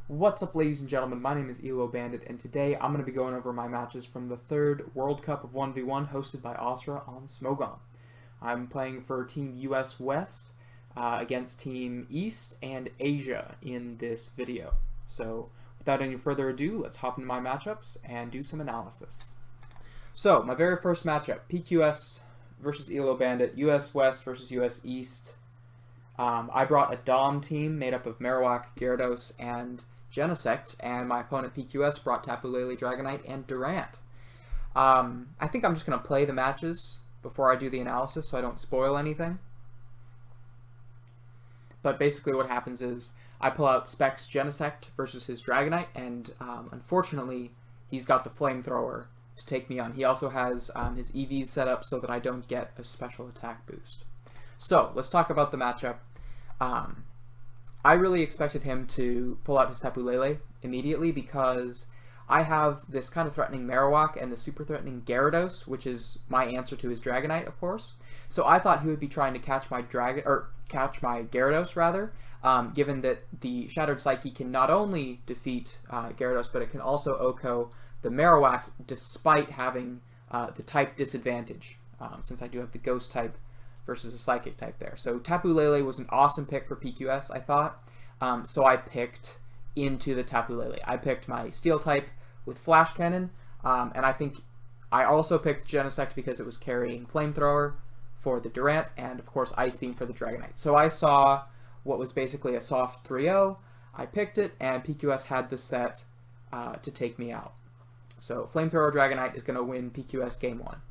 What's up, ladies and gentlemen? My name is Elo Bandit, and today I'm going to be going over my matches from the third World Cup of 1v1 hosted by Austria on Smogon. I'm playing for Team US West against Team East and Asia in this video. So, without any further ado, let's hop into my matchups and do some analysis. So, my very first matchup, PQS versus Elo Bandit, US West versus US East. I brought a Dom team made up of Marowak, Gyarados, and Genesect, and my opponent PQS brought Tapu Lele, Dragonite, and Durant. I think I'm just going to play the matches before I do the analysis so I don't spoil anything. But basically what happens is I pull out Specs Genesect versus his Dragonite, and unfortunately he's got the Flamethrower to take me on. He also has his EVs set up so that I don't get a special attack boost. So let's talk about the matchup. I really expected him to pull out his Tapu Lele immediately because I have this kind of threatening Marowak and the super threatening Gyarados, which is my answer to his Dragonite, of course. So I thought he would be trying to catch my Gyarados rather, given that the Shattered Psyche can not only defeat Gyarados, but it can also OHKO the Marowak despite having the type disadvantage, since I do have the Ghost type versus a Psychic type there. So Tapu Lele was an awesome pick for PQS, I thought. So I picked into the Tapu Lele. I picked my Steel type with Flash Cannon, and I think I also picked Genesect because it was carrying Flamethrower for the Durant, and of course Ice Beam for the Dragonite. So I saw what was basically a soft 3-0. I picked it, and PQS had the set to take me out. So Flamethrower Dragonite is going to win PQS Game 1.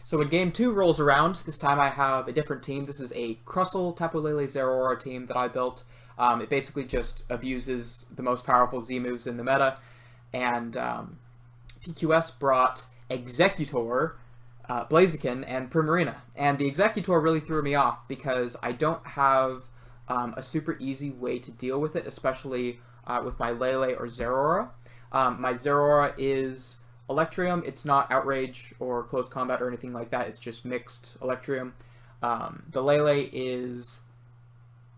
So when Game 2 rolls around, this time I have a different team. This is a Crustle Tapu Lele Zeraora team that I built. It basically just abuses the most powerful Z moves in the meta. And PQS brought Executor, Blaziken, and Primarina. And the Executor really threw me off because I don't have a super easy way to deal with it, especially with my Lele or Zeraora. My Zeraora is Electrium. It's not Outrage or Close Combat or anything like that. It's just mixed Electrium. The Lele is...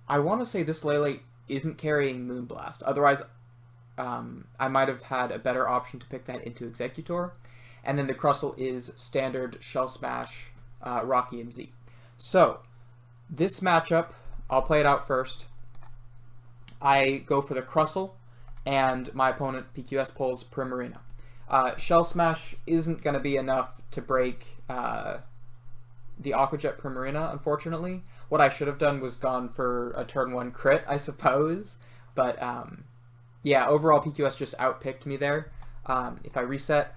I want to say this Lele isn't carrying Moonblast. Otherwise, I might have had a better option to pick that into Executor. And then the Crustle is standard Shell Smash Rocky MZ. So, this matchup, I'll play it out first. I go for the Crustle, and my opponent PQS pulls Primarina. Shell Smash isn't going to be enough to break the Aqua Jet Primarina, unfortunately. What I should have done was gone for a turn 1 crit, I suppose. But, yeah, overall PQS just outpicked me there. If I reset,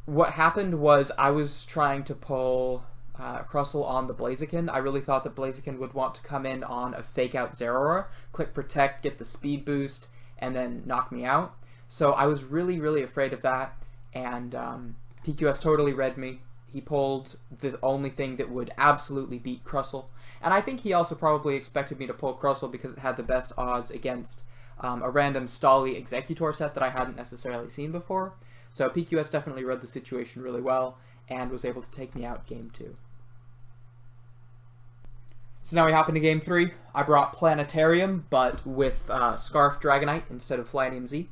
what happened was I was trying to pull Crustle on the Blaziken. I really thought that Blaziken would want to come in on a fake-out Zeraora, click Protect, get the speed boost, and then knock me out. So I was really, really afraid of that, and PQS totally read me. He pulled the only thing that would absolutely beat Crustle, and I think he also probably expected me to pull Crustle because it had the best odds against a random Stolly Executor set that I hadn't necessarily seen before. So PQS definitely read the situation really well and was able to take me out Game 2. So now we hop into Game 3. I brought Planetarium, but with Scarf Dragonite instead of Flanium Z.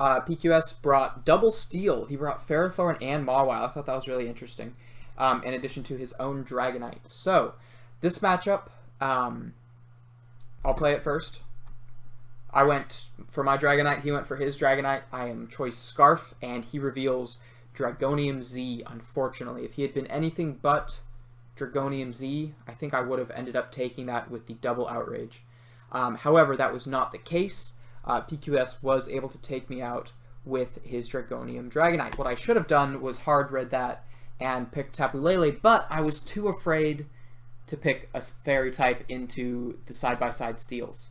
PQS brought double Steel. He brought Ferrothorn and Mawile. I thought that was really interesting, in addition to his own Dragonite. So, this matchup, I'll play it first. I went for my Dragonite, he went for his Dragonite. I am choice Scarf, and he reveals Dragonium Z, unfortunately. If he had been anything but Dragonium Z, I think I would have ended up taking that with the double Outrage. However, that was not the case. PQS was able to take me out with his Dragonium Dragonite. What I should have done was hard-read that and picked Tapu Lele, but I was too afraid to pick a Fairy type into the side-by-side steals.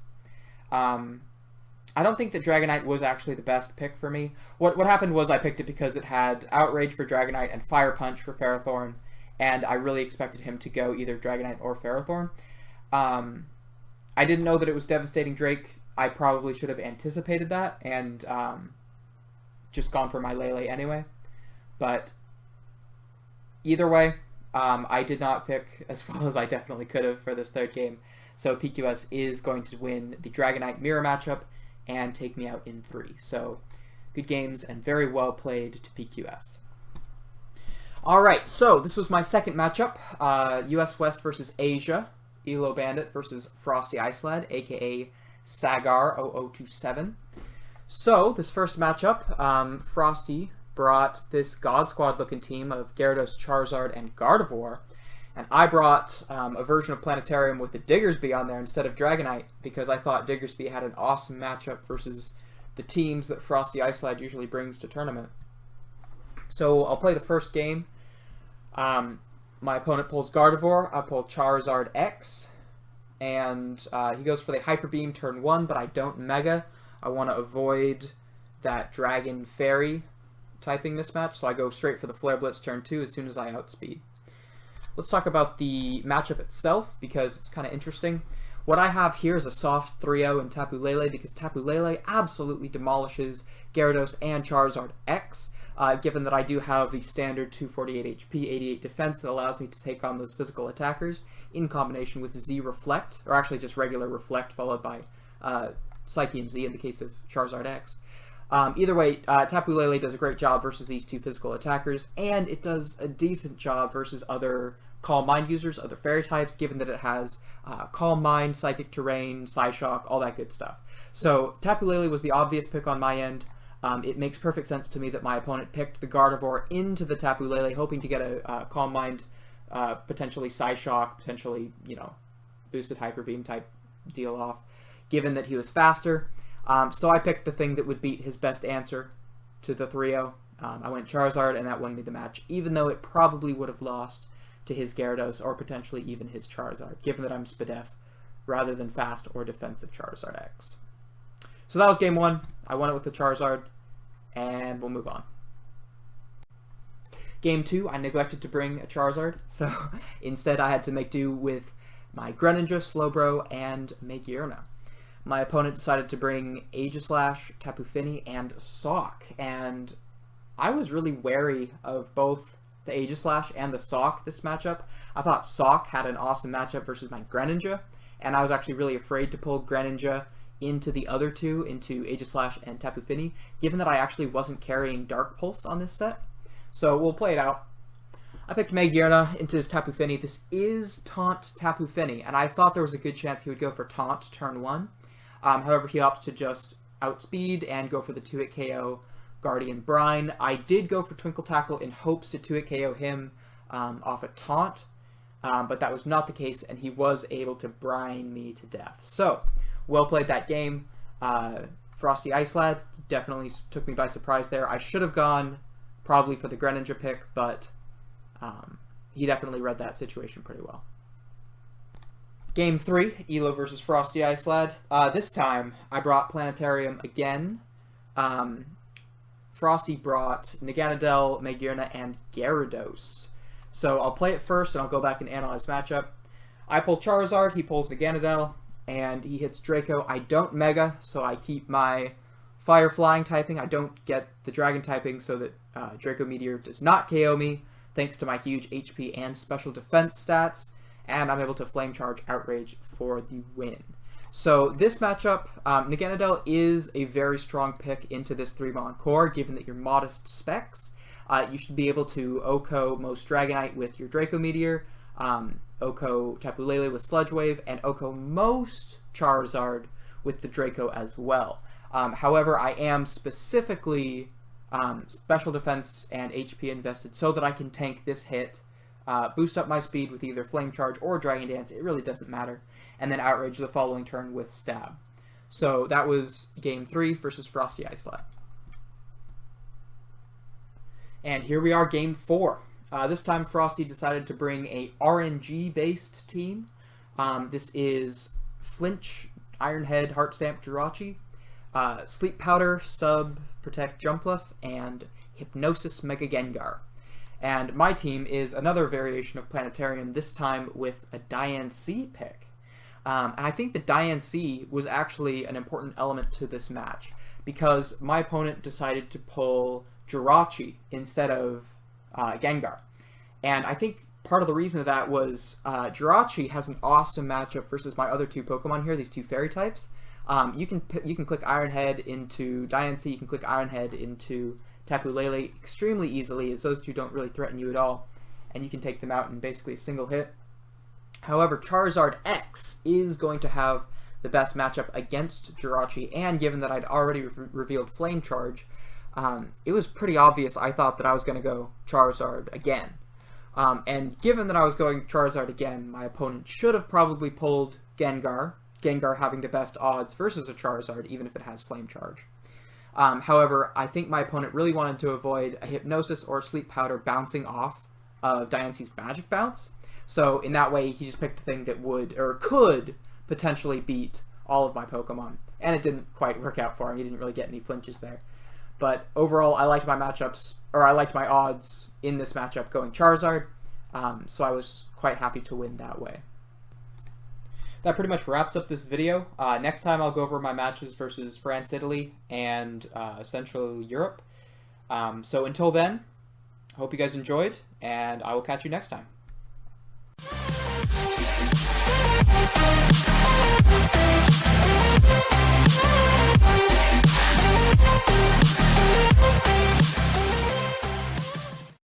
I don't think that Dragonite was actually the best pick for me. What happened was I picked it because it had Outrage for Dragonite and Fire Punch for Ferrothorn, and I really expected him to go either Dragonite or Ferrothorn. I didn't know that it was Devastating Drake. I probably should have anticipated that and just gone for my Lele anyway. But either way, I did not pick as well as I definitely could have for this third game. so PQS is going to win the Dragonite Mirror matchup and take me out in 3. So good games and very well played to PQS. Alright, so this was my second matchup, US West versus Asia, Elo Bandit versus frostyicelad, aka Sagar0027. So, this first matchup, Frosty brought this God Squad looking team of Gyarados, Charizard, and Gardevoir, and I brought a version of Planetarium with the Diggersby on there instead of Dragonite, because I thought Diggersby had an awesome matchup versus the teams that frostyicelad usually brings to tournament. So I'll play the first game. My opponent pulls Gardevoir, I pull Charizard X, and he goes for the Hyper Beam turn 1, but I don't Mega. I want to avoid that Dragon Fairy typing mismatch, so I go straight for the Flare Blitz turn 2 as soon as I outspeed. Let's talk about the matchup itself, because it's kind of interesting. What I have here is a soft 3-0 in Tapu Lele, because Tapu Lele absolutely demolishes Gyarados and Charizard X, given that I do have the standard 248 HP, 88 defense that allows me to take on those physical attackers, in combination with Z Reflect, or actually just regular Reflect followed by Psychium Z in the case of Charizard X. Either way, Tapu Lele does a great job versus these two physical attackers, and it does a decent job versus other Calm Mind users, other fairy types, given that it has Calm Mind, Psychic Terrain, Psyshock, all that good stuff. So Tapu Lele was the obvious pick on my end. It makes perfect sense to me that my opponent picked the Gardevoir into the Tapu Lele, hoping to get a Calm Mind, potentially Psyshock, potentially, you know, boosted Hyper Beam type deal off, given that he was faster. So I picked the thing that would beat his best answer to the 3-0. I went Charizard, and that won me the match, even though it probably would have lost to his Gyarados, or potentially even his Charizard, given that I'm Spadef, rather than fast or defensive Charizard X. So that was game 1. I won it with the Charizard, and we'll move on. Game 2, I neglected to bring a Charizard, so instead I had to make do with my Greninja, Slowbro, and Magearna. My opponent decided to bring Aegislash, Tapu Fini, and Sawk, and I was really wary of both the Aegislash and the Sawk this matchup. I thought Sawk had an awesome matchup versus my Greninja, and I was actually really afraid to pull Greninja into the other two, into Aegislash and Tapu Fini, given that I actually wasn't carrying Dark Pulse on this set. So we'll play it out. I picked Magearna into his Tapu Fini. This is Taunt Tapu Fini, and I thought there was a good chance he would go for Taunt turn 1. However, he opts to just outspeed and go for the 2-hit KO Guardian Brine. I did go for Twinkle Tackle in hopes to 2-hit KO him off a Taunt, but that was not the case, and he was able to brine me to death. So, well played that game. frostyicelad definitely took me by surprise there. I should have gone probably for the Greninja pick, but he definitely read that situation pretty well. Game 3, Elo versus frostyicelad. This time, I brought Planetarium again. Frosty brought Naganadel, Magearna, and Gyarados. So I'll play it first, and I'll go back and analyze matchup. I pull Charizard, he pulls Naganadel, and he hits Draco. I don't Mega, so I keep my Fire Flying typing. I don't get the Dragon typing, so that Draco Meteor does not KO me, thanks to my huge HP and special defense stats. And I'm able to Flame Charge Outrage for the win. So this matchup, Naganadel is a very strong pick into this 3-mon core, given that you're modest specs. You should be able to Oko most Dragonite with your Draco Meteor, Oko Tapu Lele with Sludge Wave, and Oko most Charizard with the Draco as well. However, I am specifically special defense and HP invested so that I can tank this hit, boost up my speed with either Flame Charge or Dragon Dance, it really doesn't matter, and then Outrage the following turn with Stab. So that was Game 3 versus frostyicelad. And here we are, Game 4. This time Frosty decided to bring a RNG-based team. This is Flinch, Iron Head, Heart Stamp, Jirachi, Sleep Powder, Sub, Protect, Jumpluff, and Hypnosis, Mega Gengar. And my team is another variation of Planetarium, this time with a Diancie pick. And I think the Diancie was actually an important element to this match, because my opponent decided to pull Jirachi instead of Gengar. And I think part of the reason of that was Jirachi has an awesome matchup versus my other two Pokemon here, these two fairy types. You can click Iron Head into Diancie, you can click Iron Head into Tapu Lele extremely easily, as those two don't really threaten you at all, and you can take them out in basically a single hit. However, Charizard X is going to have the best matchup against Jirachi, and given that I'd already revealed Flame Charge, it was pretty obvious I thought that I was going to go Charizard again. And given that I was going Charizard again, my opponent should have probably pulled Gengar, Gengar having the best odds versus a Charizard, even if it has Flame Charge. However, I think my opponent really wanted to avoid a Hypnosis or Sleep Powder bouncing off of Diancie's Magic Bounce. So in that way, he just picked the thing that would, or could, potentially beat all of my Pokemon. And it didn't quite work out for him. He didn't really get any flinches there. But overall, I liked my matchups, or I liked my odds in this matchup going Charizard. So I was quite happy to win that way. That pretty much wraps up this video. Next time I'll go over my matches versus France, Italy, and Central Europe. So until then, I hope you guys enjoyed, and I will catch you next time.